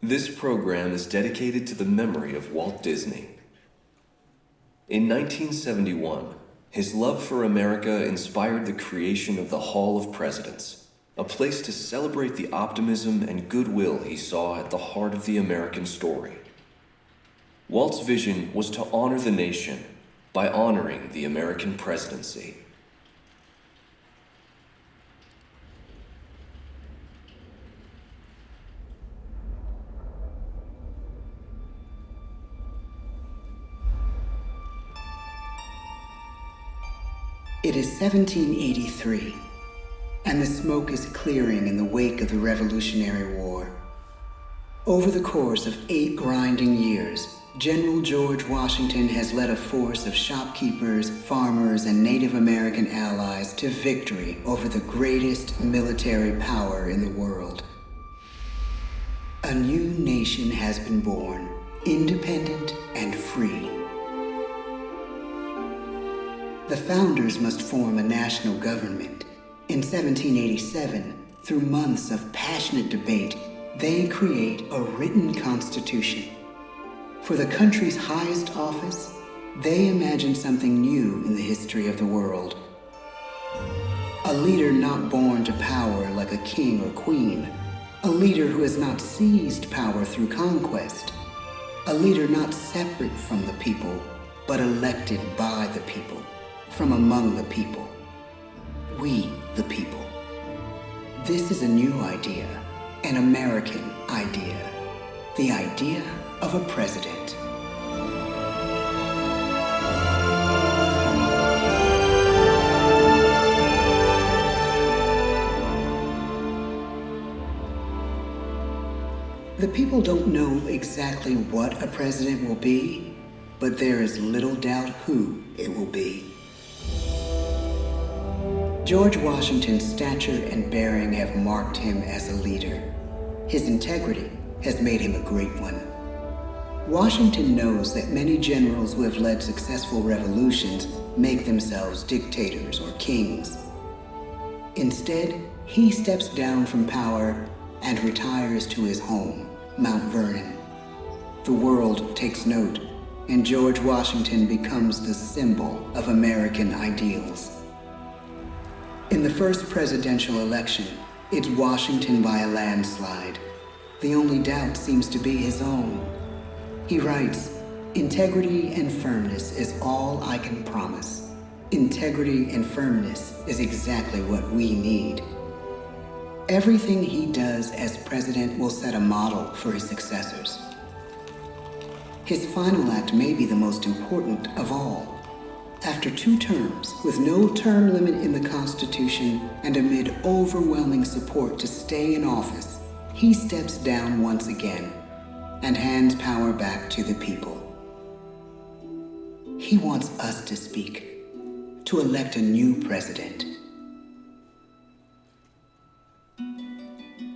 This program is dedicated to the memory of Walt Disney. In 1971, his love for America inspired the creation of the Hall of Presidents, a place to celebrate the optimism and goodwill he saw at the heart of the American story. Walt's vision was to honor the nation by honoring the American presidency. It is 1783, and the smoke is clearing in the wake of the Revolutionary War. Over the course of 8 grinding years, General George Washington has led a force of shopkeepers, farmers, and Native American allies to victory over the greatest military power in the world. A new nation has been born, independent and free. The founders must form a national government. In 1787, through months of passionate debate, they create a written constitution. For the country's highest office, they imagine something new in the history of the world. A leader not born to power like a king or queen. A leader who has not seized power through conquest. A leader not separate from the people, but elected by the people. From among the people. We, the people. This is a new idea, an American idea. The idea of a president. The people don't know exactly what a president will be, but there is little doubt who it will be. George Washington's stature and bearing have marked him as a leader. His integrity has made him a great one. Washington knows that many generals who have led successful revolutions make themselves dictators or kings. Instead, he steps down from power and retires to his home, Mount Vernon. The world takes note, and George Washington becomes the symbol of American ideals. In the first presidential election, it's Washington by a landslide. The only doubt seems to be his own. He writes, "Integrity and firmness is all I can promise. Integrity and firmness is exactly what we need." Everything he does as president will set a model for his successors. His final act may be the most important of all. After 2 terms, with no term limit in the Constitution and amid overwhelming support to stay in office, he steps down once again and hands power back to the people. He wants us to speak, to elect a new president.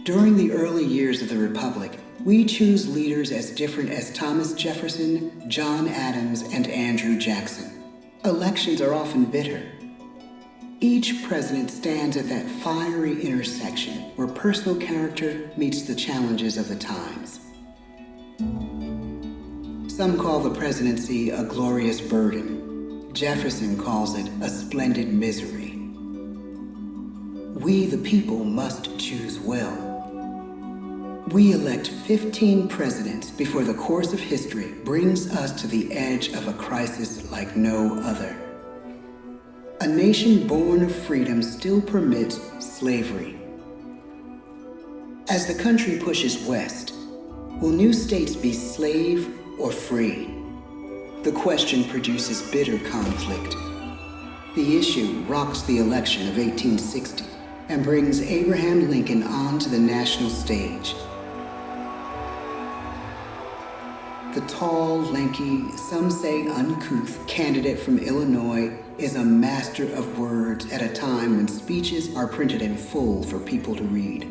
During the early years of the Republic, we choose leaders as different as Thomas Jefferson, John Adams, and Andrew Jackson. Elections are often bitter. Each president stands at that fiery intersection where personal character meets the challenges of the times. Some call the presidency a glorious burden. Jefferson calls it a splendid misery. We, the people, must choose well. We elect 15 presidents before the course of history brings us to the edge of a crisis like no other. A nation born of freedom still permits slavery. As the country pushes west, will new states be slave or free? The question produces bitter conflict. The issue rocks the election of 1860 and brings Abraham Lincoln onto the national stage. The tall, lanky, some say uncouth candidate from Illinois is a master of words at a time when speeches are printed in full for people to read.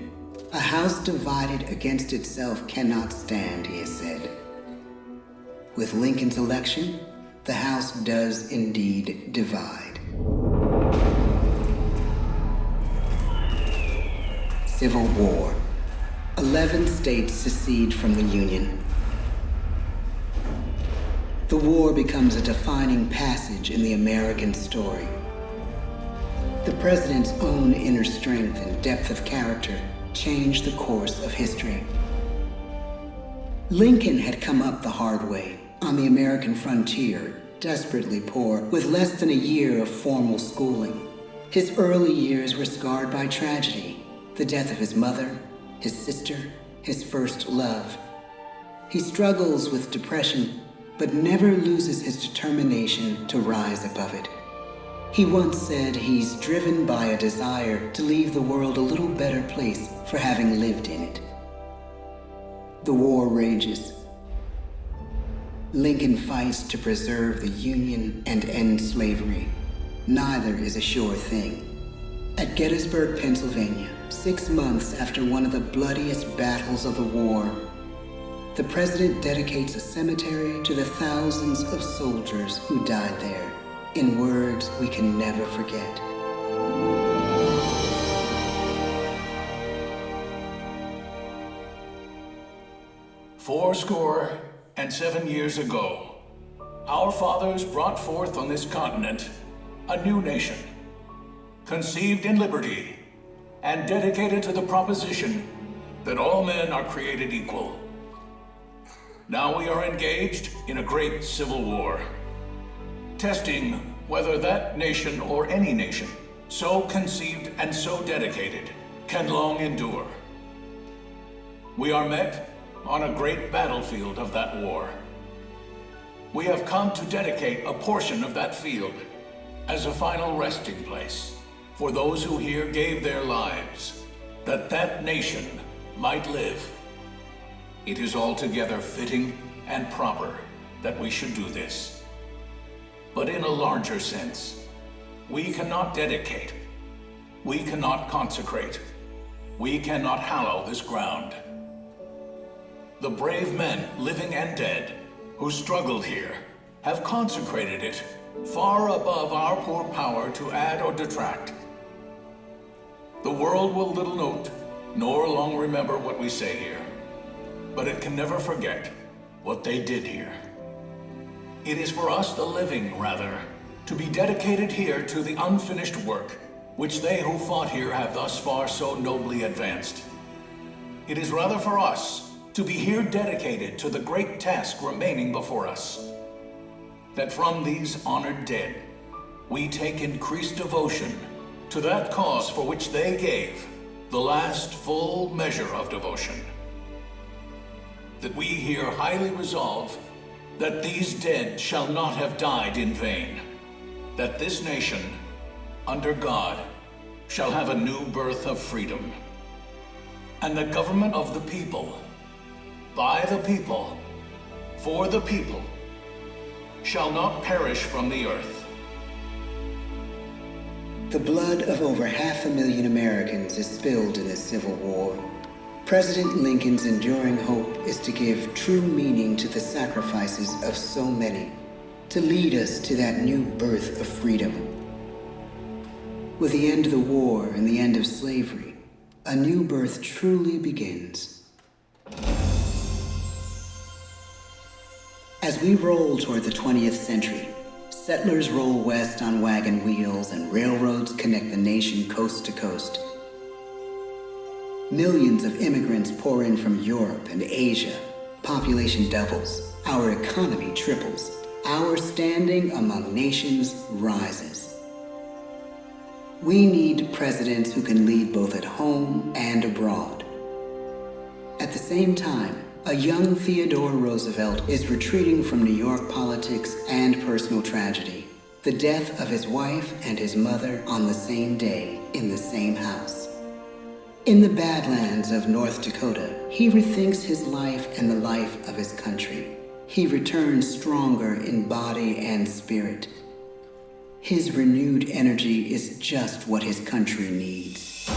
A house divided against itself cannot stand, he has said. With Lincoln's election, the House does indeed divide. Civil War. 11 states secede from the Union. The war becomes a defining passage in the American story. The president's own inner strength and depth of character changed the course of history. Lincoln had come up the hard way on the American frontier, desperately poor, with less than a year of formal schooling. His early years were scarred by tragedy, the death of his mother, his sister, his first love. He struggles with depression, but never loses his determination to rise above it. He once said he's driven by a desire to leave the world a little better place for having lived in it. The war rages. Lincoln fights to preserve the Union and end slavery. Neither is a sure thing. At Gettysburg, Pennsylvania, 6 months after one of the bloodiest battles of the war, the president dedicates a cemetery to the thousands of soldiers who died there, in words we can never forget. "Fourscore and 7 years ago, our fathers brought forth on this continent a new nation, conceived in liberty and dedicated to the proposition that all men are created equal. Now we are engaged in a great civil war, testing whether that nation or any nation, so conceived and so dedicated, can long endure. We are met on a great battlefield of that war. We have come to dedicate a portion of that field as a final resting place for those who here gave their lives, that that nation might live. It is altogether fitting and proper that we should do this. But in a larger sense, we cannot dedicate, we cannot consecrate, we cannot hallow this ground. The brave men, living and dead, who struggled here, have consecrated it far above our poor power to add or detract. The world will little note, nor long remember what we say here, but it can never forget what they did here. It is for us, the living, rather, to be dedicated here to the unfinished work which they who fought here have thus far so nobly advanced. It is rather for us to be here dedicated to the great task remaining before us, that from these honored dead we take increased devotion to that cause for which they gave the last full measure of devotion. That we here highly resolve that these dead shall not have died in vain, that this nation, under God, shall have a new birth of freedom, and the government of the people, by the people, for the people, shall not perish from the earth. The blood of over 500,000 Americans is spilled in this Civil War. President Lincoln's enduring hope is to give true meaning to the sacrifices of so many, to lead us to that new birth of freedom. With the end of the war and the end of slavery, a new birth truly begins. As we roll toward the 20th century, settlers roll west on wagon wheels and railroads connect the nation coast to coast. Millions of immigrants pour in from Europe and Asia. Population doubles. Our economy triples. Our standing among nations rises. We need presidents who can lead both at home and abroad. At the same time, a young Theodore Roosevelt is retreating from New York politics and personal tragedy. The death of his wife and his mother on the same day in the same house. In the Badlands of North Dakota, he rethinks his life and the life of his country. He returns stronger in body and spirit. His renewed energy is just what his country needs.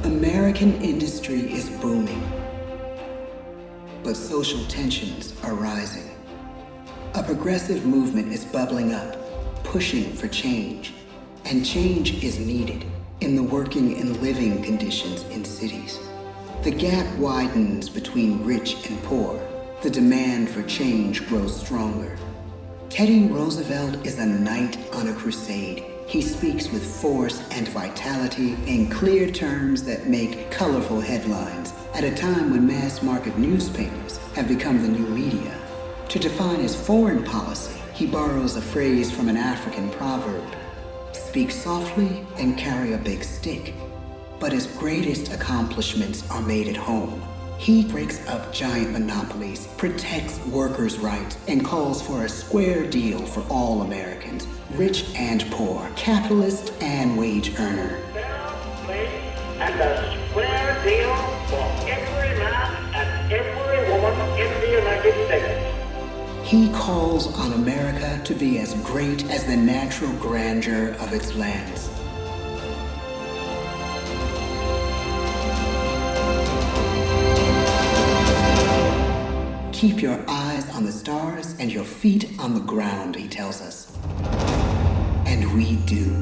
American industry is booming, but social tensions are rising. A progressive movement is bubbling up, pushing for change, and change is needed. in the working and living conditions in cities. The gap widens between rich and poor. The demand for change grows stronger. Teddy Roosevelt is a knight on a crusade. He speaks with force and vitality in clear terms that make colorful headlines at a time when mass-market newspapers have become the new media. To define his foreign policy, he borrows a phrase from an African proverb: speak softly and carry a big stick. But his greatest accomplishments are made at home. He breaks up giant monopolies, protects workers' rights, and calls for a square deal for all Americans, rich and poor, capitalist and wage earner. And a square deal for every man and every woman in the United States. He calls on America to be as great as the natural grandeur of its lands. Keep your eyes on the stars and your feet on the ground, he tells us. And we do.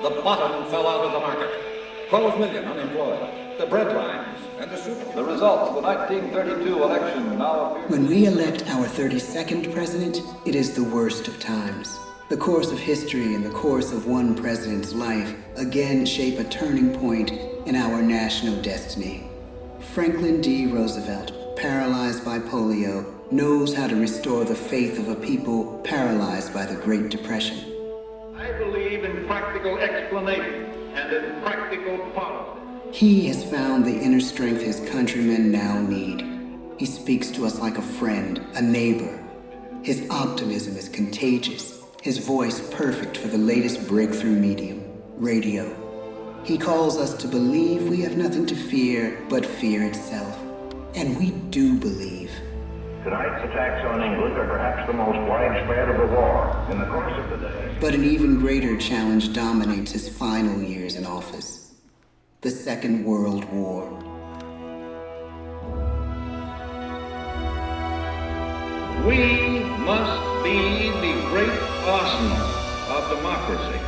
The bottom fell out of the market. 12 million unemployed. The breadlines and the super. The results of the 1932 election now appear. When we elect our 32nd president, it is the worst of times. The course of history and the course of one president's life again shape a turning point in our national destiny. Franklin D. Roosevelt, paralyzed by polio, knows how to restore the faith of a people paralyzed by the Great Depression. I believe in practical explanation and in practical policy. He has found the inner strength his countrymen now need. He speaks to us like a friend, a neighbor. His optimism is contagious, his voice perfect for the latest breakthrough medium, radio. He calls us to believe we have nothing to fear but fear itself. And we do believe. Tonight's attacks on England are perhaps the most widespread of the war in the course of the day. But an even greater challenge dominates his final years in office. The Second World War. We must be the great arsenal of democracy.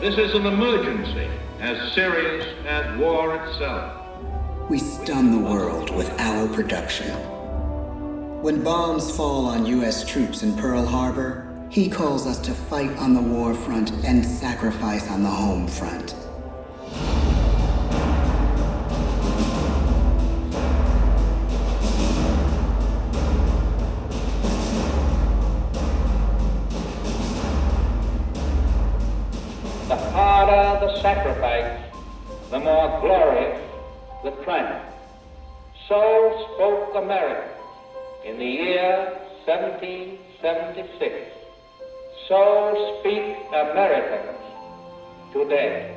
This is an emergency as serious as war itself. We stun the world with our production. When bombs fall on U.S. troops in Pearl Harbor, he calls us to fight on the war front and sacrifice on the home front. The harder the sacrifice, the more glorious the triumph. So spoke America in the year 1776. So speak Americans today.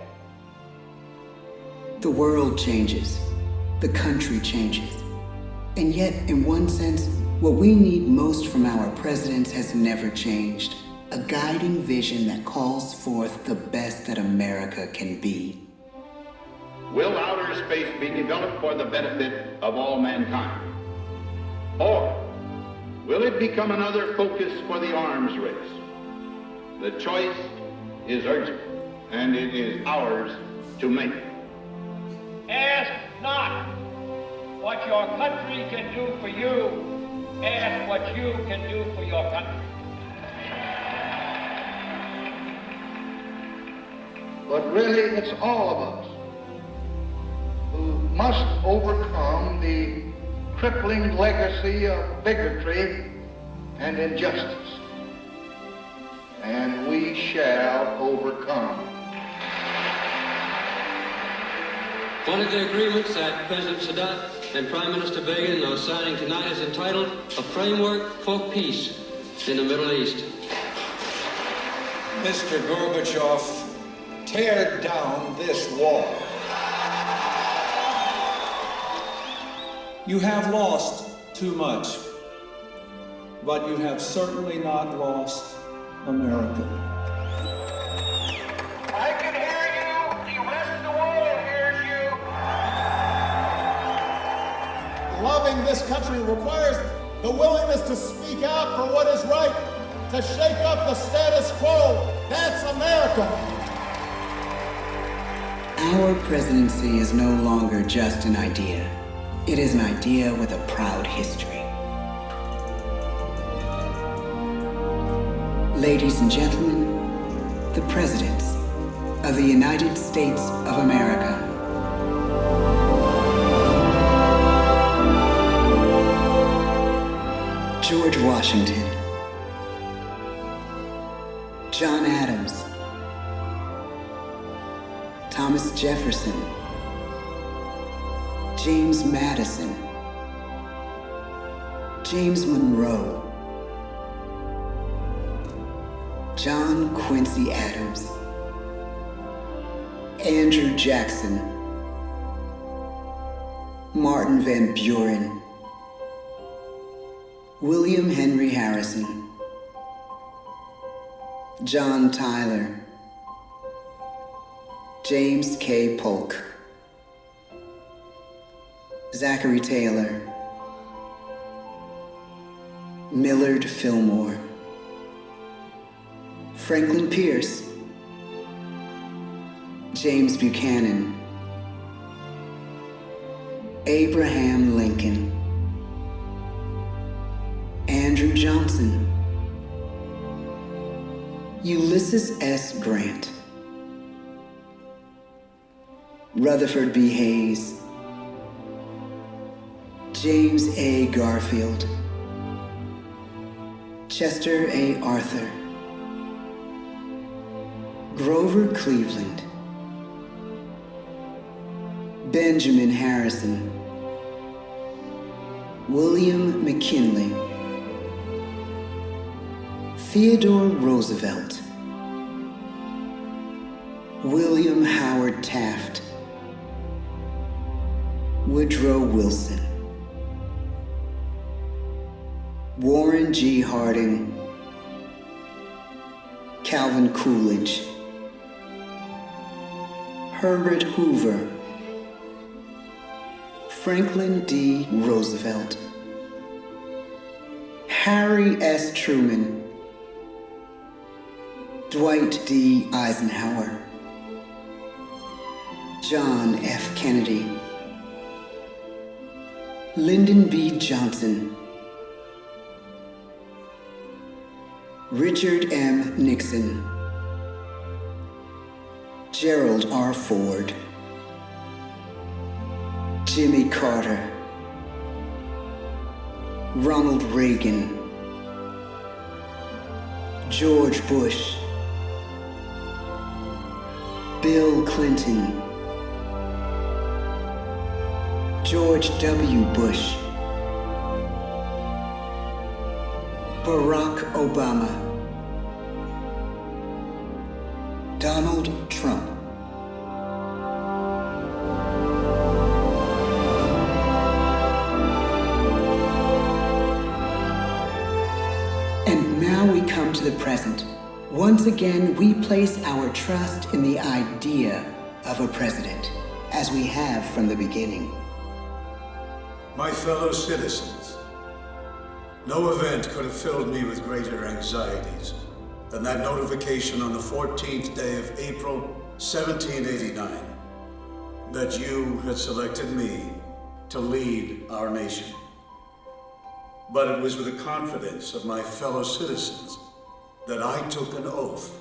The world changes. The country changes. And yet, in one sense, what we need most from our presidents has never changed. A guiding vision that calls forth the best that America can be. Will outer space be developed for the benefit of all mankind? Or will it become another focus for the arms race? The choice is urgent, and it is ours to make. Ask not what your country can do for you. Ask what you can do for your country. But really, it's all of us who must overcome the crippling legacy of bigotry and injustice. And we shall overcome. One of the agreements that President Sadat and Prime Minister Begin are signing tonight is entitled A Framework for Peace in the Middle East. Mr. Gorbachev, tear down this wall. You have lost too much, but you have certainly not lost America. I can hear evolving this country requires the willingness to speak out for what is right, to shake up the status quo. That's America. Our presidency is no longer just an idea. It is an idea with a proud history. Ladies and gentlemen, the presidents of the United States of America. George Washington, John Adams, Thomas Jefferson, James Madison, James Monroe, John Quincy Adams, Andrew Jackson, Martin Van Buren, William Henry Harrison, John Tyler, James K. Polk, Zachary Taylor, Millard Fillmore, Franklin Pierce, James Buchanan, Abraham Lincoln, Andrew Johnson, Ulysses S. Grant, Rutherford B. Hayes, James A. Garfield, Chester A. Arthur, Grover Cleveland, Benjamin Harrison, William McKinley, Theodore Roosevelt, William Howard Taft, Woodrow Wilson, Warren G. Harding, Calvin Coolidge, Herbert Hoover, Franklin D. Roosevelt, Harry S. Truman, Dwight D. Eisenhower, John F. Kennedy, Lyndon B. Johnson, Richard M. Nixon, Gerald R. Ford, Jimmy Carter, Ronald Reagan, George Bush, Bill Clinton, George W. Bush, Barack Obama, Donald Trump. And now we come to the present. Once again, we place our trust in the idea of a president, as we have from the beginning. My fellow citizens, no event could have filled me with greater anxieties than that notification on the 14th day of April, 1789, that you had selected me to lead our nation. But it was with the confidence of my fellow citizens that I took an oath.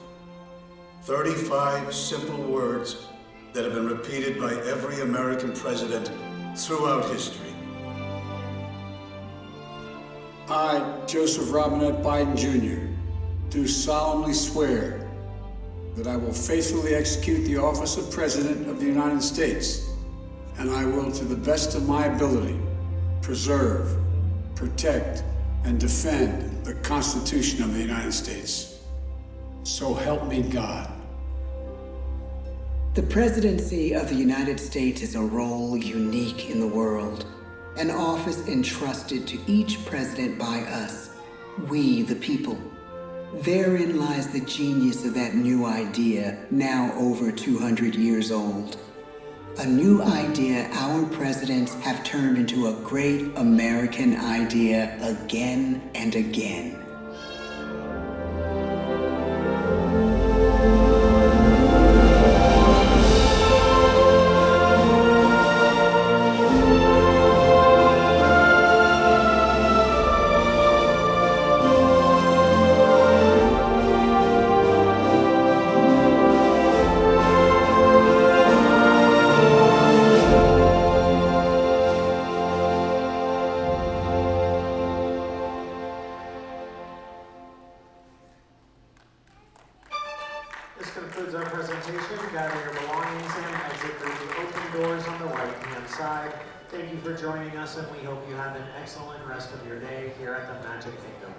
35 simple words that have been repeated by every American president throughout history. I, Joseph Robinette Biden Jr., do solemnly swear that I will faithfully execute the office of President of the United States, and I will, to the best of my ability, preserve, protect, and defend the Constitution of the United States. So help me God. The presidency of the United States is a role unique in the world, an office entrusted to each president by us, we the people. Therein lies the genius of that new idea, now over 200 years old. A new idea our presidents have turned into a great American idea again and again. This concludes our presentation. Gather your belongings and exit through the open doors on the right-hand side. Thank you for joining us, and we hope you have an excellent rest of your day here at the Magic Kingdom.